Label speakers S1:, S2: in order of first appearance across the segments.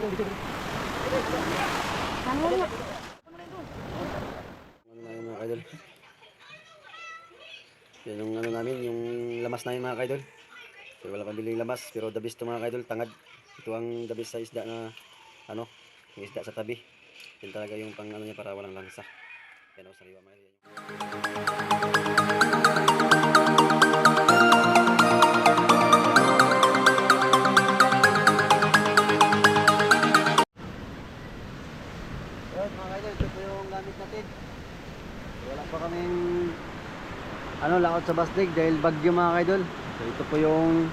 S1: Ano na?
S2: Ano na yun mga kaidol? Yan yung ano namin, yung lamas namin mga kaidol. So, wala pang biling lamas, pero the best to mga kaidol, tangad. Ito ang the best sa isda na, ano, yung isda sa tabi. Yan talaga yung pang ano niya para walang lansa. Yan o, sariwa mga kaidol. Yan mga kaidol, ito po yung gamit natin. Wala pa kaming ano, laot sa basdig dahil bagyo mga kaidol. So ito po yung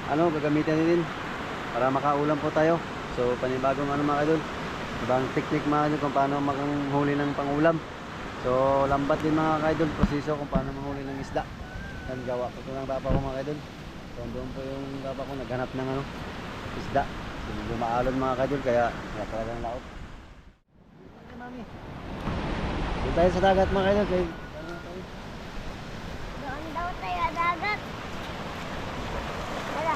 S2: ano, gagamitin natin para makaulam po tayo. So panibagong ano mga kaidol, ibang technique mga kaidol kung paano maghuli ng pangulam. So lambat din mga kaidol, proseso kung paano manghuli ng isda. Yan, gawa ko ito ng papa ko mga kaidol. So doon po yung papa ko naghanap ng ano, isda. So medyo maalon mga kaidol, kaya wala talagang laot. Doon tayo sa dagat mga kaidol. Kaya
S1: Doon daw tayo dagat. Wala.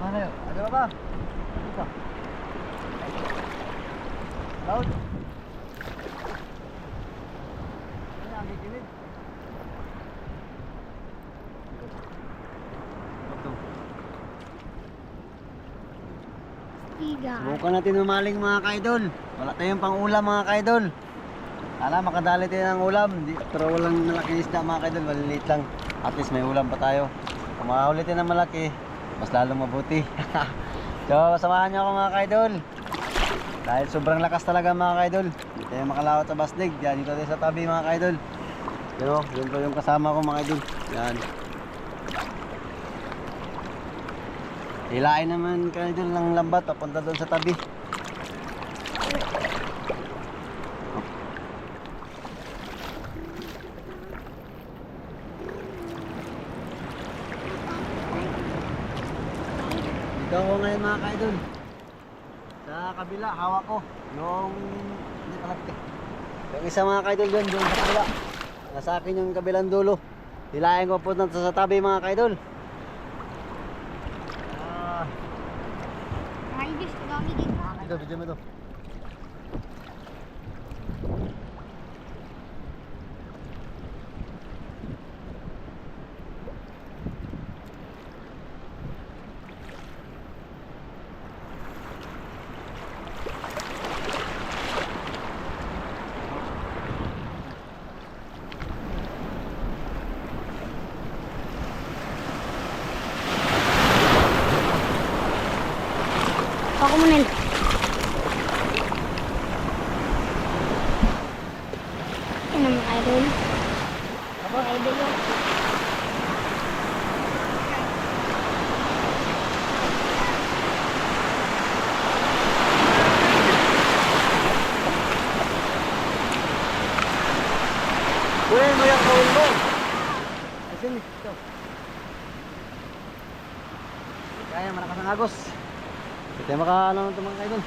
S2: mana yuk? Ada apa? Buka. Laut. Ini ambil gini. Betul.
S1: Tiga.
S2: Subukan natin umaling mga kaidol. Wala tayong pang-ulam mga kaidol. Sana makadali tayo ng ulam. Pero walang malaking isda mga kaidol. Maliliit lang. At least may ulam pa tayo. Kung makahuli tayo ng malaki, mas lalong mabuti. So, samahan niyo ako mga kaidol. Dahil sobrang lakas talaga mga kaidol. Hindi tayo makalawat sa basdig. Yan, dito tayo sa tabi mga kaidol. Pero, yun po yung kasama ko mga kaidol. Yan. Hilain naman kaidol ng lambat papunta doon sa tabi. Dito ako ngayon mga kaidol. Sa kabila, hawak ko. Yung, hindi palapit. Yung isa mga kaidol doon sa kabila. Nasa akin yung kabilang dulo. Hilahin ko po sa tabi mga kaidol.
S1: Ay, bis, kami din.
S2: Ito, video mo ito.
S1: Ako muna yun. Ano mga idol? Mga idol yun.
S2: Kunin mo yung kawin mo. Asin, ito. Kaya malakas ang agos. Hindi tayo makaano ito mga kaidol.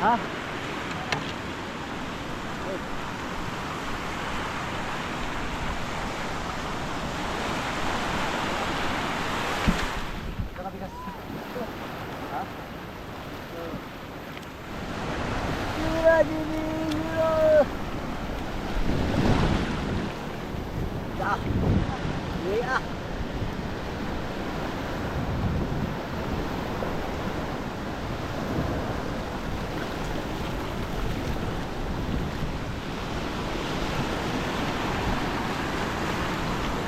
S2: Ha? Ito ka bigas. Ha? Jura, Jimmy! Jura! Ah! Yeah!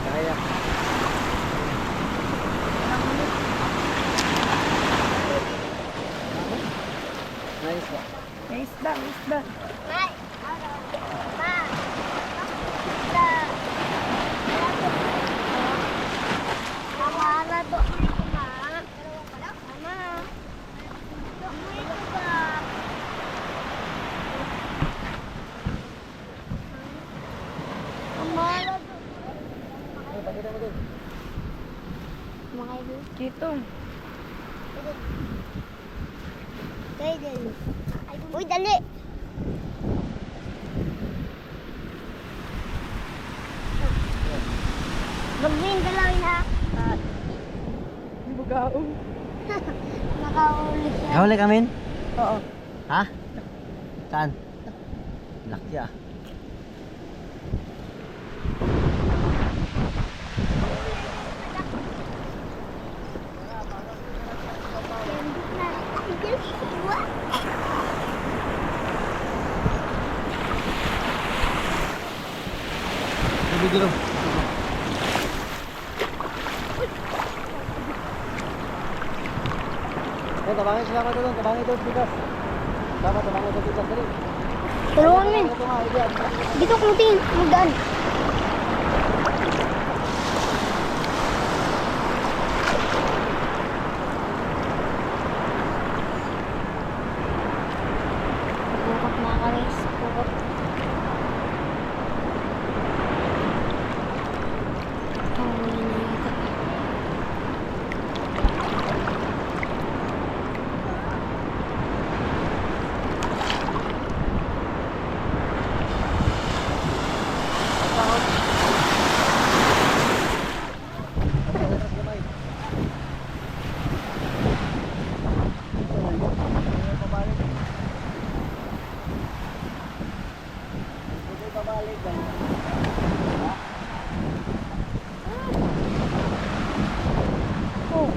S2: Kaya. Nice ba?
S1: Isda, isda. Ay, ma. Isda. Mama, to. Mama. Mama. Ito ba?
S3: Dito.
S1: Dali, dali. Uy, dali. Huwag mo yung dalawin ha.
S3: Di ba gaong?
S1: Nakahuli siya.
S2: Huli kami?
S3: Oo.
S2: Ha? Saan? Laki ah. Video lang. Eh, tabangin sila ka doon. Tabangin doon, bigas. Dapat tabangin doon, bigas. Dali.
S1: Tulungan mo yun.
S2: Ito nga, Idian.
S1: Dito kung tingin. Magdaan. Pukot mga kalis. Pukot. Ang huli na yata. Oh.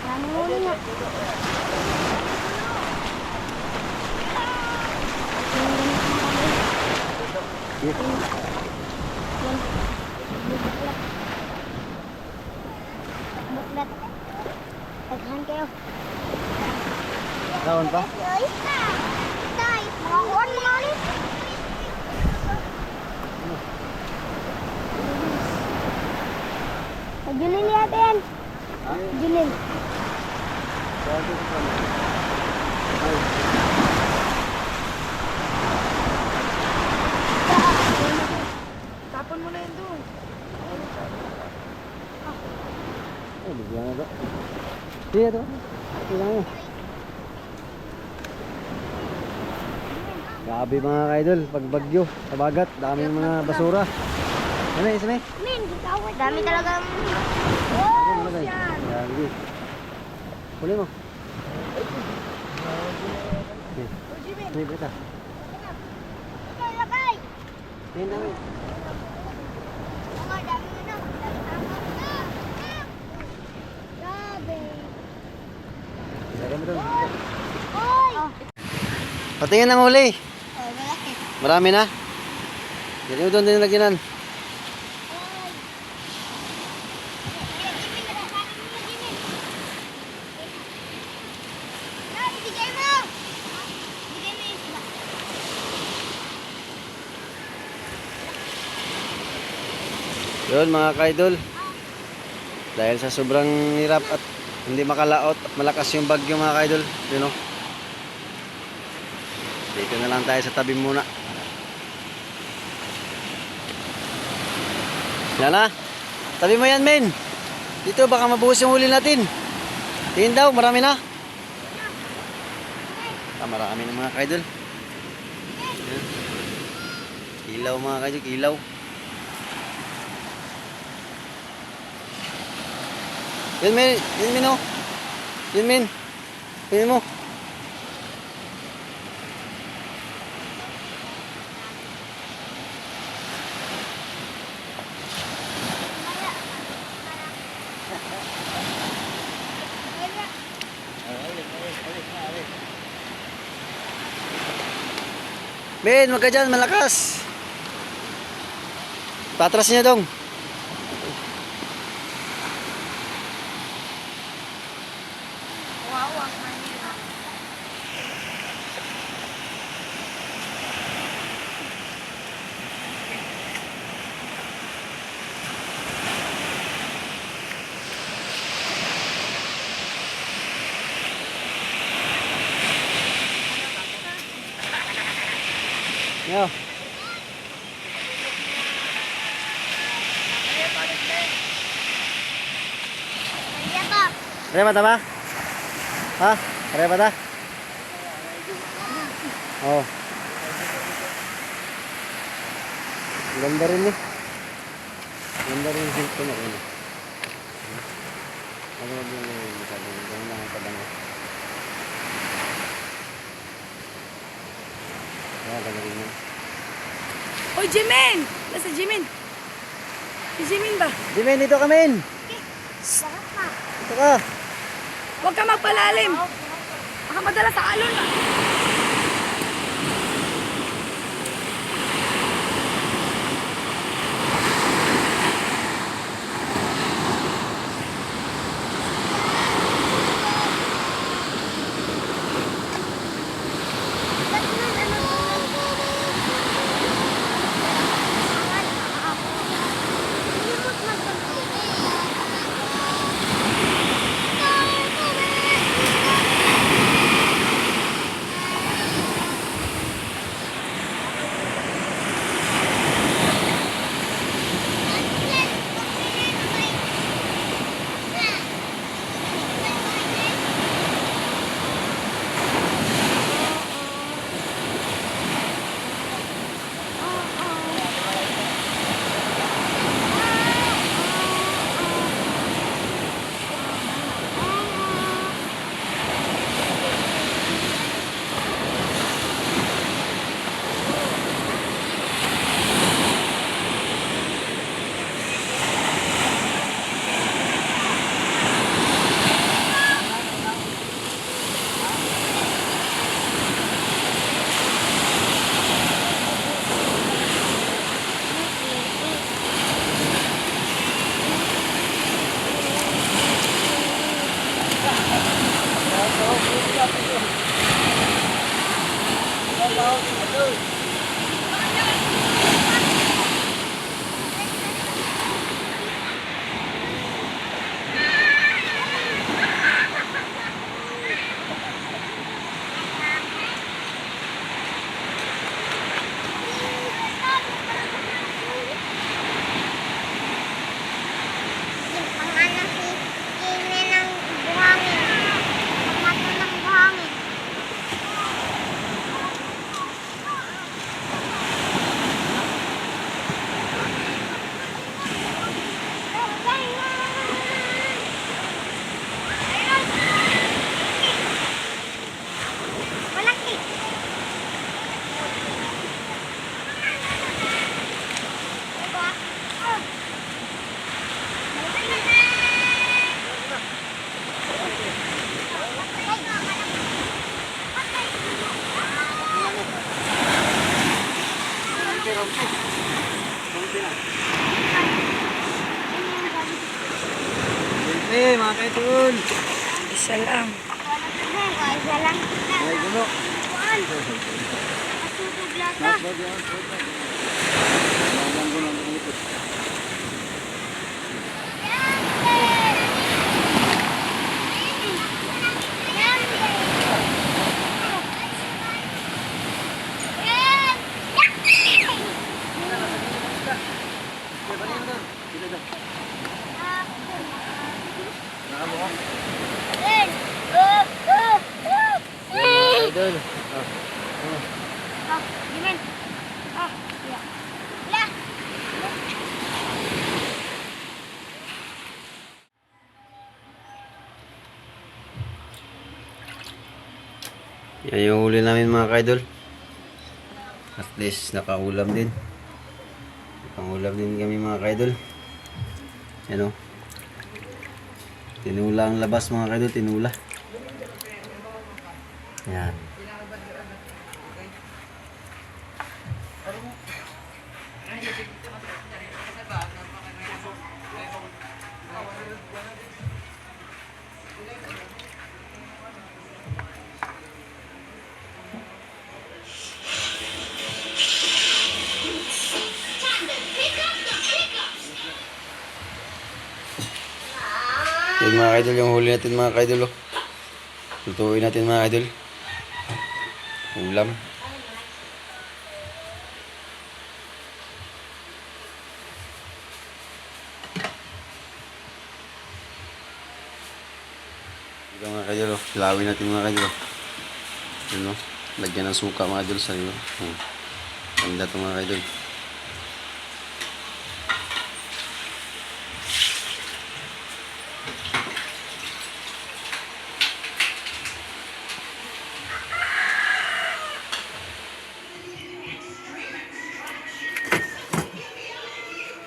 S1: Maraming huli nga. Yung ganit mga kalis. Yan. Buklat. Buklat. Taghan kayo.
S2: Daon pa?
S1: Tay, mga kuwan mga ulit. Julil yata yan.
S2: Ha?
S1: Julil.
S3: Tapon mo na yun doon.
S2: Eh, bigyan na to. Sige to. Kailangan mo. Grabe mga kaidol, pag bagyo, sa bagat, daming mga basura. Ano yun, Isme?
S1: Min, dami talagang...
S2: Ano ba yan? Grabe. Huli mo. Sige, bita.
S1: Lakay!
S2: Tingin namin.
S1: Mga dami na. Grabe.
S2: Lagyan mo doon.
S1: Oy!
S2: Patingin ng huli.
S1: Oh, malaki.
S2: Marami na. Yan yung doon din lagyanan. Yun mga kaidol. Dahil sa sobrang hirap at hindi makalaot at malakas yung bagyo mga kaidol. Yun o. Dito na lang tayo sa tabi muna. Yan na. Tabi mo yan, men. Dito baka mabuhos yung huli natin. Tingin daw, marami na. Marami na mga kaidol. Yan. Ilaw mga kaidol, ilaw. Yun men, yun men oh. Yun men. Yun mo. Ben, wag ka dyan, malakas. Patras niya dong. Ano?
S1: Kaya to.
S2: Kaya ba ba? Ha? Kaya ba ta? Oo. Ang ganda rin eh. Ang ganda rin yung silpo na rin. Ano ba yung masyadong gano'n lang ang pabango. Kaya gano'n rin yan.
S3: Oy, Jimin! Nasa Jimin? Si Jimin ba?
S2: Jimin, dito ka men!
S1: Bakit pa?
S2: Dito ka!
S3: Huwag ka magpalalim. Baka madala sa alon ba?
S1: Ba't naman ano? Limot
S2: Eh, mga kaitun!
S3: Isa lang.
S1: Isa lang.
S2: Ay, gulo!
S1: Matutog lata.
S2: Matbag yan, matbag. Malang gulo ang ikot. Nakabuka. Idol.
S1: Jimin. Ya. Lah.
S2: Yan yung huli namin mga kaidol. At least nakaulam din. Nakaulam din kami mga kaidol. Yan o. Tinula ang labas mga kaidol. Tinula. Yan. Yan mga kaidol, yung huli natin mga kaidol. Oh. Lutuin natin mga kaidol. Ulam. Ito mga kaidol, oh. Lawin natin mga kaidol. Yun, oh. Lagyan ng suka mga kaidol sa iyo. Ganda ito mga kaidol.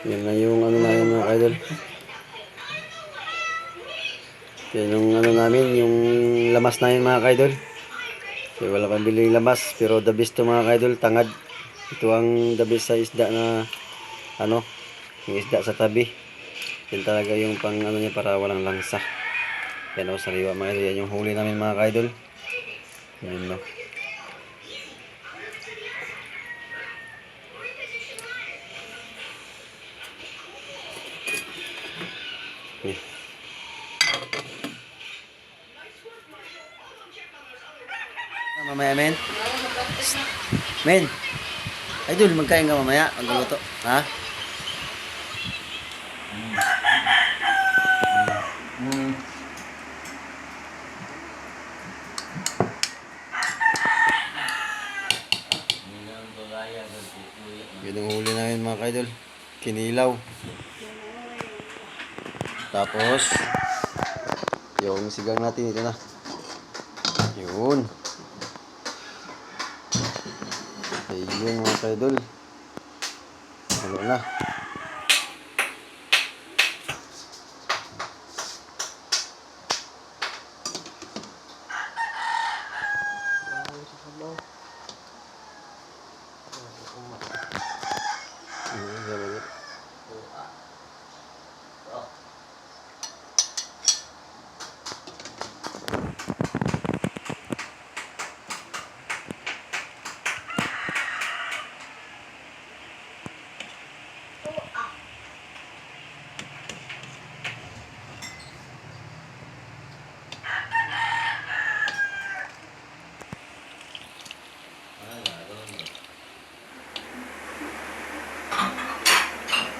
S2: Yan na yung ano na yun mga kaidol. Yan yung ano namin, yung lamas na yun mga kaidol. So, wala pang biling lamas, pero the best to mga kaidol, tangad. Ito ang the best sa isda na ano, yung isda sa tabi. Yan talaga yung pang ano niya para walang langsa. Yan o, sariwa mga kaidol. Yan yung huli namin mga kaidol. Yan no. Okay. Mamaya men. Men. Idol, magkain ka mamaya. Magluluto. Ha? Yun ang huli namin mga kaidol. Kinilaw. Tapos, yung sigang natin ito na. Yun. Ayun mga kaidol. Halo na.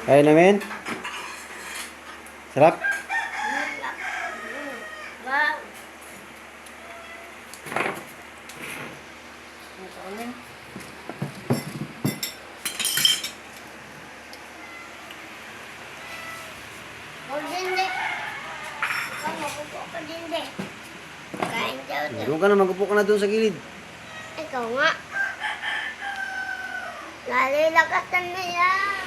S2: Kaya namin? Sarap?
S1: Wow. Hindi. Magupo ka din din. Kain daw din.
S2: Doon ka na, magupo ka na doon sa gilid.
S1: Ikaw nga. Nalilakatan na yan.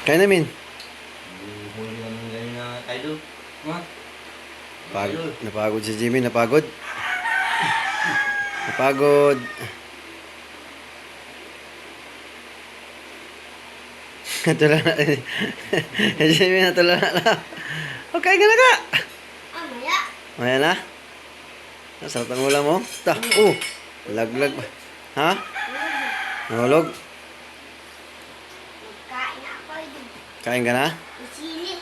S2: Kaya namin?
S4: Huli namin ganyan na idol.
S2: Napagod si Jimmy, napagod. Napagod. Natula na. Jimmy, natula na. Okay ka na ka.
S1: Maya.
S2: Maya na? Sarap ang ulam mo. Laglag. Ha? Nahulog?
S1: Kain ako din.
S2: Kain ka na?
S1: Sili.